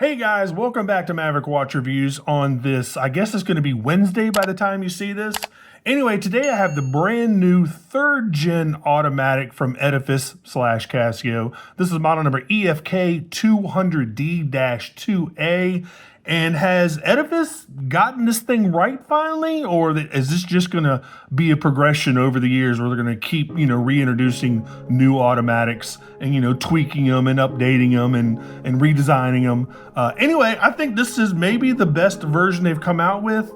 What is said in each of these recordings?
Hey guys, welcome back to Maverick Watch Reviews on this, I guess it's going to be Wednesday by the time you see this. Anyway, today I have the brand new 3rd gen automatic from Edifice / Casio. This is model number EFK200D-2A. And has Edifice gotten this thing right finally? Or is this just going to be a progression over the years where they're going to keep, reintroducing new automatics and, tweaking them and updating them and redesigning them? Anyway, I think this is maybe the best version they've come out with.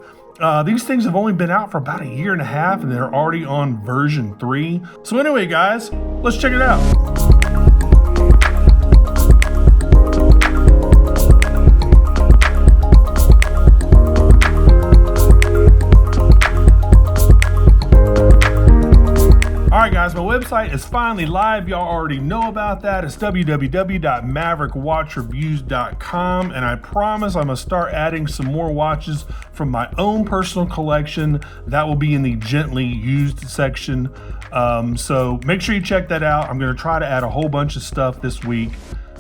These things have only been out for about a year and a half and they're already on version 3. So anyway, guys, let's check it out. Alright guys, my website is finally live. Y'all already know about that. It's www.maverickwatchreviews.com, and I promise I'm going to start adding some more watches from my own personal collection. That will be in the gently used section. So make sure you check that out. I'm going to try to add a whole bunch of stuff this week.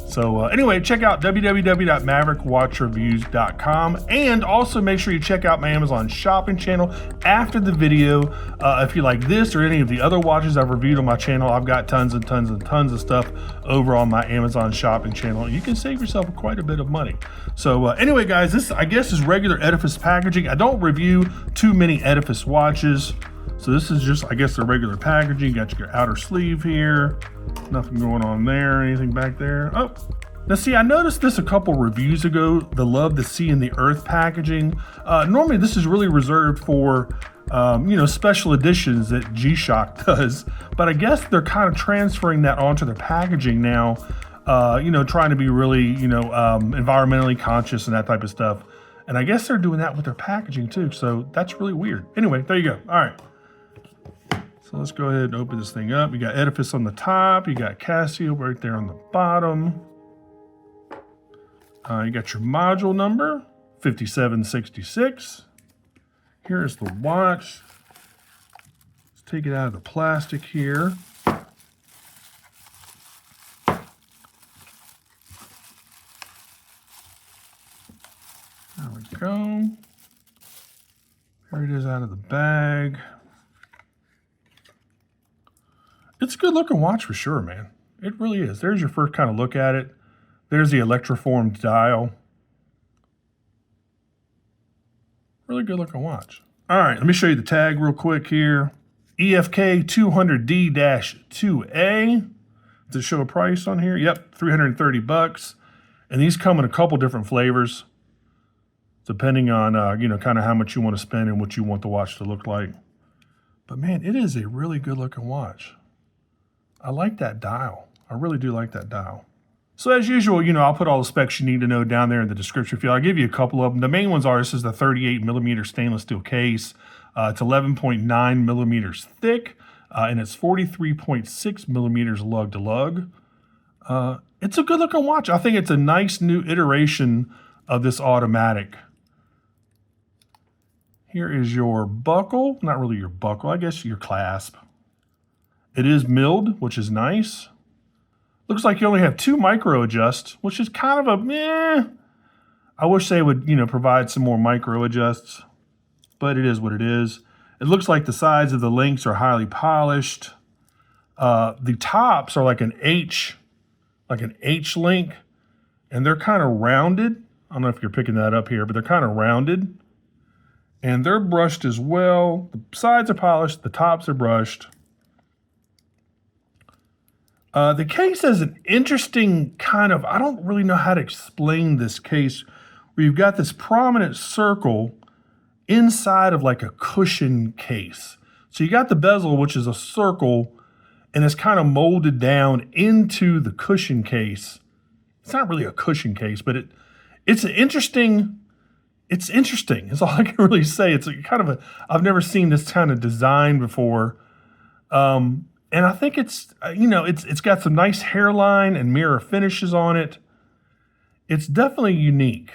So anyway, check out www.maverickwatchreviews.com, and also make sure you check out my Amazon shopping channel after the video. If you like this or any of the other watches I've reviewed on my channel, I've got tons and tons and tons of stuff over on my Amazon shopping channel. You can save yourself quite a bit of money. So anyway, guys, this I guess is regular Edifice packaging. I don't review too many Edifice watches. So this is just, I guess, the regular packaging. You got your outer sleeve here. Nothing going on there, anything back there. Oh, now see, I noticed this a couple reviews ago, the Love the Sea and the Earth packaging. Normally this is really reserved for, special editions that G-Shock does. But I guess they're kind of transferring that onto their packaging now, trying to be really, environmentally conscious and that type of stuff. And I guess they're doing that with their packaging too. So that's really weird. Anyway, there you go. All right. So let's go ahead and open this thing up. You got Edifice on the top. You got Casio right there on the bottom. You got your module number, 5766. Here's the watch. Let's take it out of the plastic here. There we go. Here it is out of the bag. It's a good looking watch for sure, man. It really is. There's your first kind of look at it. There's the electroformed dial. Really good looking watch. All right, let me show you the tag real quick here. EFK200D-2A. Does it show a price on here? Yep, $330. And these come in a couple different flavors, depending on, kind of how much you want to spend and what you want the watch to look like. But man, it is a really good looking watch. I like that dial. I really do like that dial. So as usual, I'll put all the specs you need to know down there in the description field. I'll give you a couple of them. The main ones are, this is the 38mm stainless steel case. It's 11.9 millimeters thick, and it's 43.6 millimeters lug to lug. It's a good looking watch. I think it's a nice new iteration of this automatic. Here is your buckle. Not really your buckle, I guess your clasp. It is milled, which is nice. Looks like you only have 2 micro adjusts, which is kind of a meh. I wish they would, provide some more micro adjusts, but it is what it is. It looks like the sides of the links are highly polished. The tops are like an H link, and they're kind of rounded. I don't know if you're picking that up here, but they're kind of rounded. And they're brushed as well. The sides are polished, the tops are brushed. The case has an interesting kind of, I don't really know how to explain this case, where you've got this prominent circle inside of like a cushion case. So you got the bezel, which is a circle, and it's kind of molded down into the cushion case. It's not really a cushion case, but it's interesting. It's all I can really say. It's kind of I've never seen this kind of design before. And I think it's got some nice hairline and mirror finishes on it. It's definitely unique.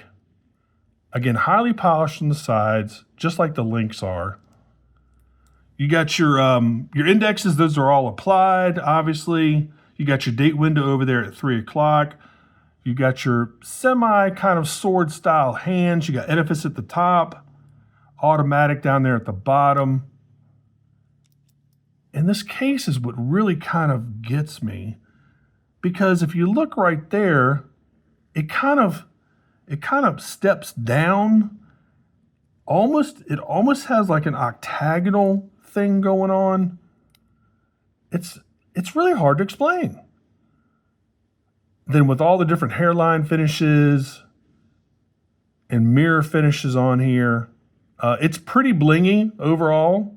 Again, highly polished on the sides, just like the links are. You got your indexes, those are all applied, obviously. You got your date window over there at 3 o'clock. You got your semi kind of sword style hands. You got Edifice at the top, automatic down there at the bottom. And this case is what really kind of gets me, because if you look right there, it kind of steps down. It almost has like an octagonal thing going on. It's really hard to explain. Then with all the different hairline finishes and mirror finishes on here, it's pretty blingy overall.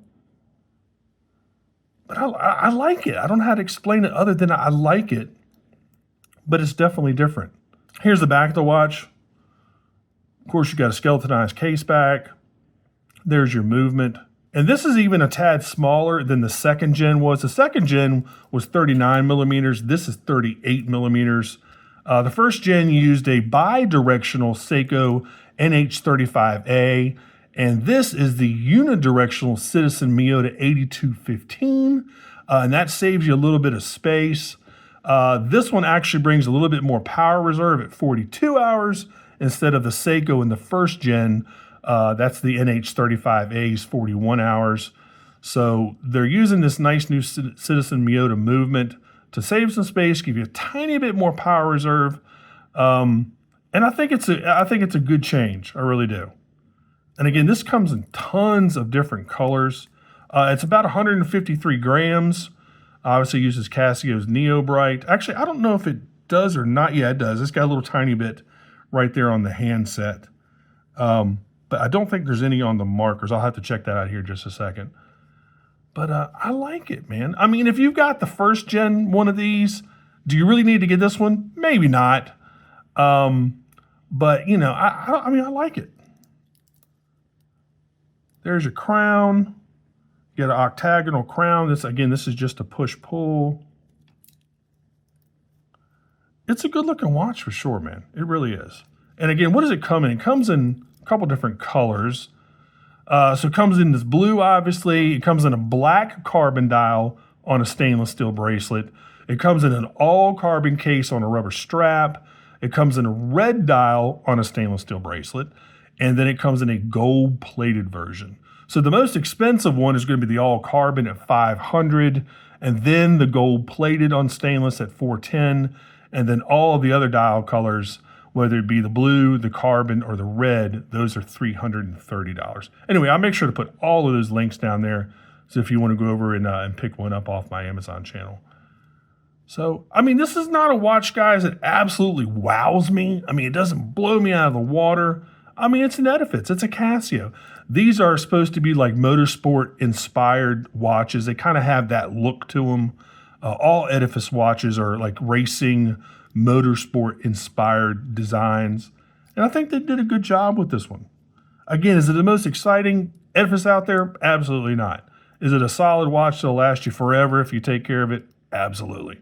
But I like it. I don't know how to explain it other than I like it. But it's definitely different. Here's the back of the watch. Of course, you got a skeletonized Caseback. There's your movement. And this is even a tad smaller than the second gen was. The second gen was 39 millimeters. This is 38 millimeters. The first gen used a bi-directional Seiko NH35A. And this is the unidirectional Citizen Miyota 8215. And that saves you a little bit of space. This one actually brings a little bit more power reserve at 42 hours instead of the Seiko in the first gen. That's the NH35A's 41 hours. So they're using this nice new Citizen Miyota movement to save some space, give you a tiny bit more power reserve. And I think it's a good change. I really do. And again, this comes in tons of different colors. It's about 153 grams. Obviously uses Casio's Neobrite. Actually, I don't know if it does or not. Yeah, it does. It's got a little tiny bit right there on the handset. But I don't think there's any on the markers. I'll have to check that out here in just a second. But I like it, man. I mean, if you've got the first gen one of these, do you really need to get this one? Maybe not. But, you know, I mean, I like it. There's your crown. You got an octagonal crown. This is just a push-pull. It's a good-looking watch for sure, man. It really is. And again, what does it come in? It comes in a couple different colors. So it comes in this blue, obviously. It comes in a black carbon dial on a stainless steel bracelet. It comes in an all-carbon case on a rubber strap. It comes in a red dial on a stainless steel bracelet. And then it comes in a gold-plated version. So the most expensive one is going to be the all-carbon at $500, and then the gold-plated on stainless at $410, and then all of the other dial colors, whether it be the blue, the carbon, or the red, those are $330. Anyway, I'll make sure to put all of those links down there, so if you want to go over and pick one up off my Amazon channel. So, I mean, this is not a watch, guys, that absolutely wows me. I mean, it doesn't blow me out of the water. I mean, it's an Edifice. It's a Casio. These are supposed to be like motorsport-inspired watches. They kind of have that look to them. All Edifice watches are like racing, motorsport-inspired designs. And I think they did a good job with this one. Again, is it the most exciting Edifice out there? Absolutely not. Is it a solid watch that'll last you forever if you take care of it? Absolutely.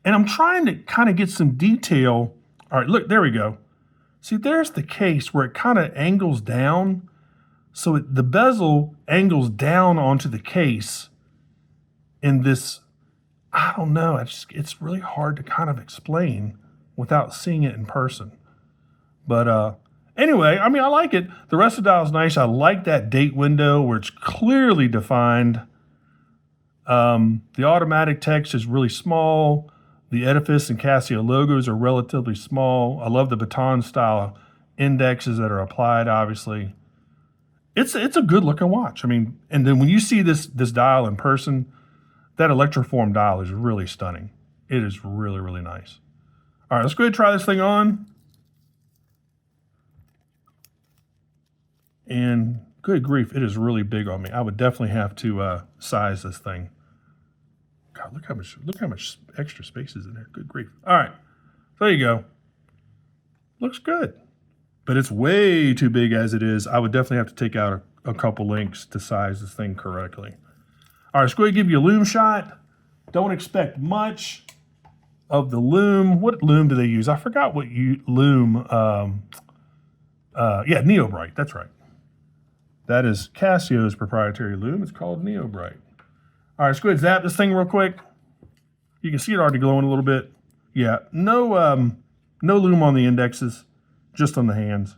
And I'm trying to kind of get some detail. All right, look, there we go. See, there's the case where it kind of angles down. So the bezel angles down onto the case in this, I don't know, it's really hard to kind of explain without seeing it in person. But anyway, I mean, I like it. The rest of the dial is nice. I like that date window where it's clearly defined. The automatic text is really small. The Edifice and Casio logos are relatively small. I love the baton style indexes that are applied, obviously. It's a good looking watch. I mean, and then when you see this dial in person, that electroform dial is really stunning. It is really, really nice. All right, let's go ahead and try this thing on. And good grief, it is really big on me. I would definitely have to size this thing. God, look how much extra space is in there. Good grief. All right, so there you go. Looks good, but it's way too big as it is. I would definitely have to take out a couple links to size this thing correctly. All right, let's go ahead and give you a Lume shot. Don't expect much of the Lume. What Lume do they use? I forgot what Lume. Yeah, Neobrite. That's right. That is Casio's proprietary Lume. It's called Neobrite. All right, let's go ahead and zap this thing real quick. You can see it already glowing a little bit. Yeah, no No lume on the indexes, just on the hands.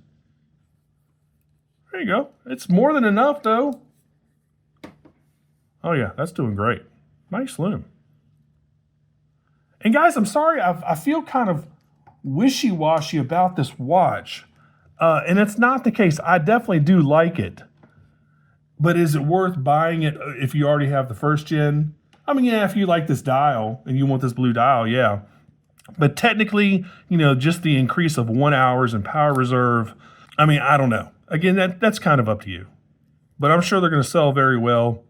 There you go. It's more than enough though. Oh yeah, that's doing great. Nice lume. And guys, I'm sorry, I feel kind of wishy-washy about this watch. And it's not the case. I definitely do like it. But is it worth buying it if you already have the first gen? I mean, yeah, if you like this dial and you want this blue dial, yeah. But technically, you know, just the increase of 1 hour in power reserve, I mean, I don't know. Again, that's kind of up to you. But I'm sure they're going to sell very well.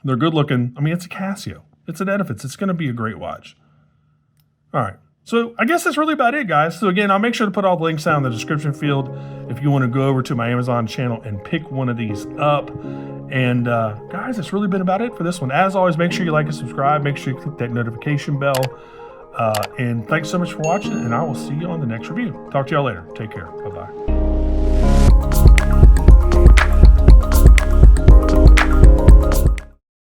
They're good looking. I mean, it's a Casio. It's an Edifice. It's going to be a great watch. All right. So I guess that's really about it, guys. So again, I'll make sure to put all the links down in the description field if you want to go over to my Amazon channel and pick one of these up. And guys, that's really been about it for this one. As always, make sure you like and subscribe. Make sure you click that notification bell. And thanks so much for watching, and I will see you on the next review. Talk to y'all later. Take care. Bye-bye.